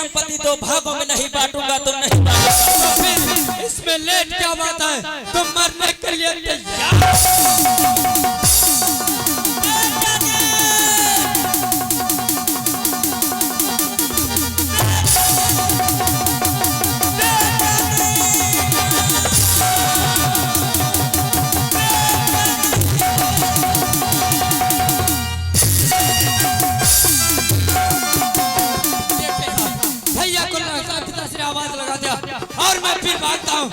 संपत्ति दो भागों में नहीं बांटूंगा तो नहीं बांटूंगा। फिर इसमें लेट क्या बात है, तुम मरने के लिए तैयार। आवाज लगा दिया और मैं फिर भागता हूँ।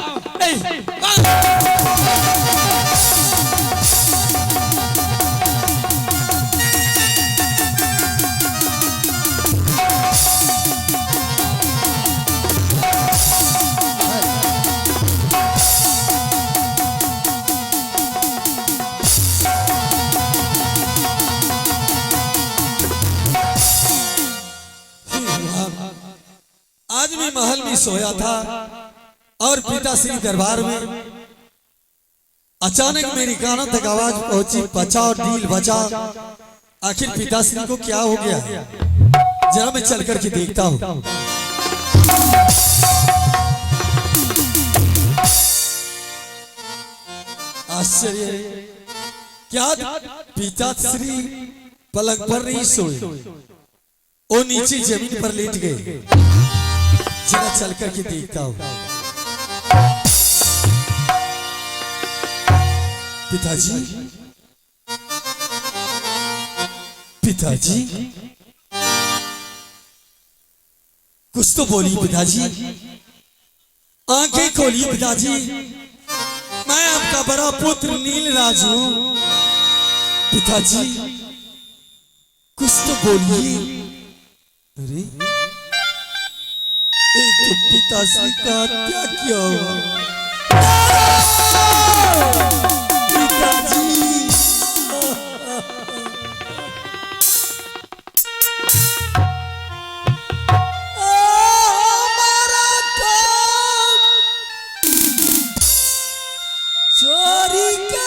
आज भी महल में सोया था और पिताश्री दरबार में अचानक मेरी कानों तक आवाज पहुंची, बचा और डील बचा। आखिर पिताश्री को क्या हो गया, जरा मैं चल करके देखता हूं। आश्चर्य, क्या पिताश्री पलंग पर नहीं सोए, वो नीचे जमीन पर लेट गए। जरा चल करके देखता हूं। पिताजी, पिताजी, कुछ तो बोलिए पिताजी, आंखें खोलिए पिताजी, मैं आपका बड़ा पुत्र नीलराज हूं। पिताजी कुछ तो बोलिए। अरे एक तो पिताश्री का क्या किया हुआ। पिताजी हमारा काम चोरी का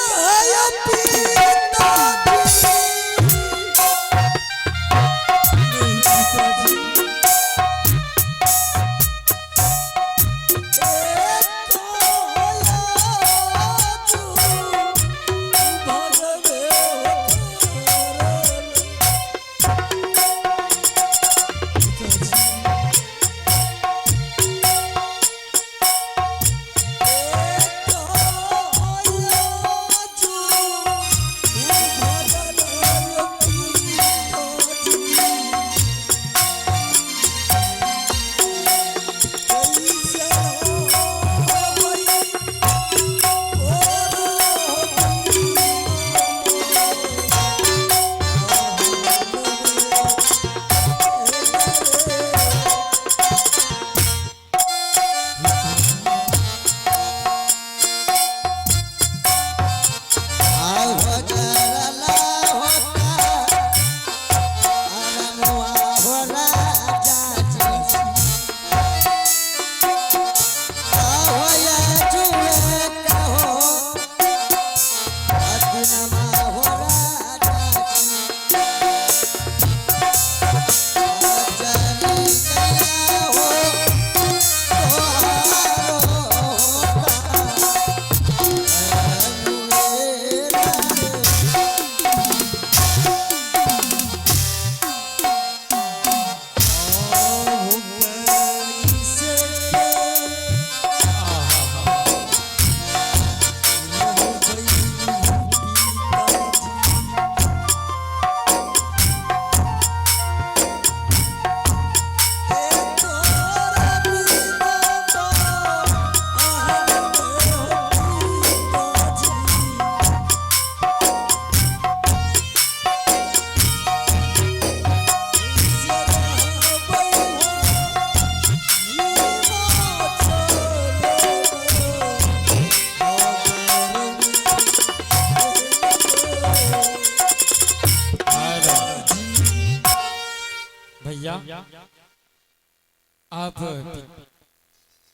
आप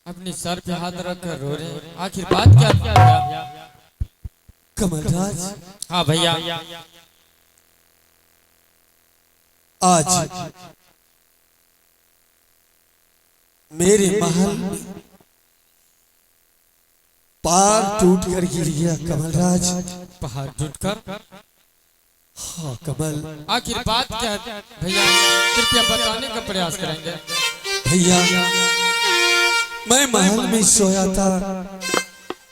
अपने सर पे हाथ रखकर रो रहे हैं, आखिर बात क्या है? कमलराज, हाँ भैया, आज मेरे महल में पार टूट कर गिर गया कमलराज। पहाड़ टूटकर? हाँ कमल। आखिर बात क्या है भैया, कृपया बताने का प्रयास करेंगे। भैया मैं महल में सोया था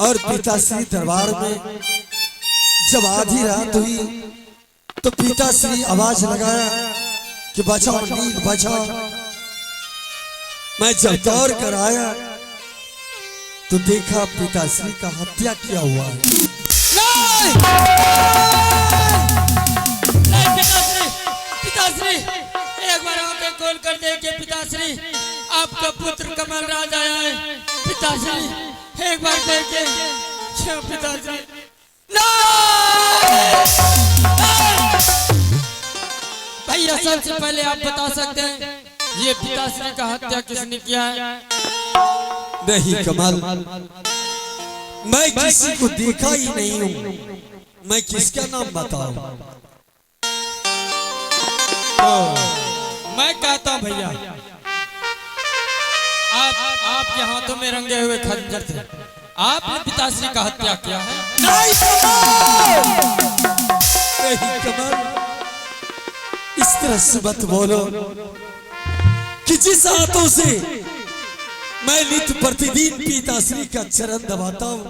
और पिताश्री दरबार में जब आधी रात हुई तो पिताश्री आवाज लगाया कि बचाओ नील बचाओ। मैं जब दौड़ कर आया तो देखा पिताश्री का हत्या किया हुआ है। पिताश्री एक बार आंखें खोल कर देखिए पिताश्री, आपका पुत्र कमलराज आया है। पिताश्री एक बार देखिए। क्यों पिताश्री? भैया सबसे पहले आप बता सकते हैं ये पिताश्री का हत्या किसने किया है? नहीं कमल, मैं किसी को देखा ही नहीं हूँ, मैं किसका नाम बताऊं? मैं कहता हूँ भैया, आपके हाथों में रंगे हुए खंजर थे, आपने पिताश्री का हत्या किया है। नहीं कमल, इस तरह से मत बोलो कि जिस हाथों से मैं नित्य प्रतिदिन पिताश्री का चरण दबाता हूं,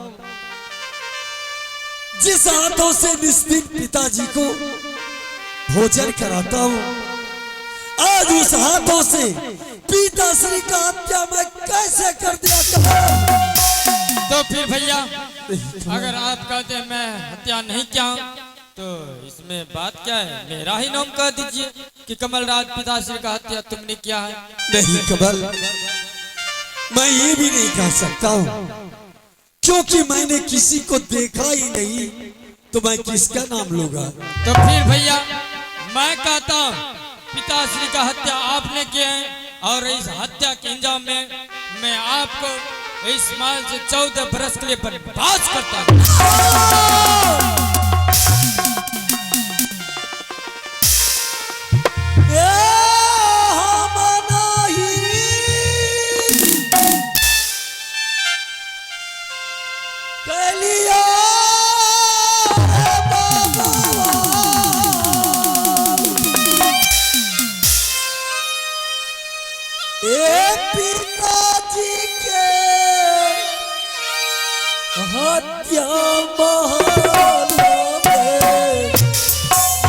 जिस हाथों से निस्दिन पिताजी को भोजन कराता हूं, आज उस हाथों से पिताश्री का हत्या मैं कैसे कर दिया कमल? तो फिर भैया अगर आप कहते हैं मैं हत्या नहीं किया तो इसमें बात क्या है? मेरा ही नाम कह दीजिए कि कमलराज पिताश्री का हत्या तुमने किया है। नहीं कमल, मैं ये भी नहीं कह सकता हूँ क्योंकि मैंने किसी को देखा ही नहीं, तो मैं किसका नाम लूंगा? तो फिर भैया मैं कहता हूँ पिताश्री का हत्या आपने किया है और इस हत्या के अंजाम में मैं आपको इस महल से 14 बरस के लिए बर्बाद करता हूँ। पिताजी के हत्या महल में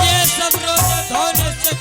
ये सब रोज धोने से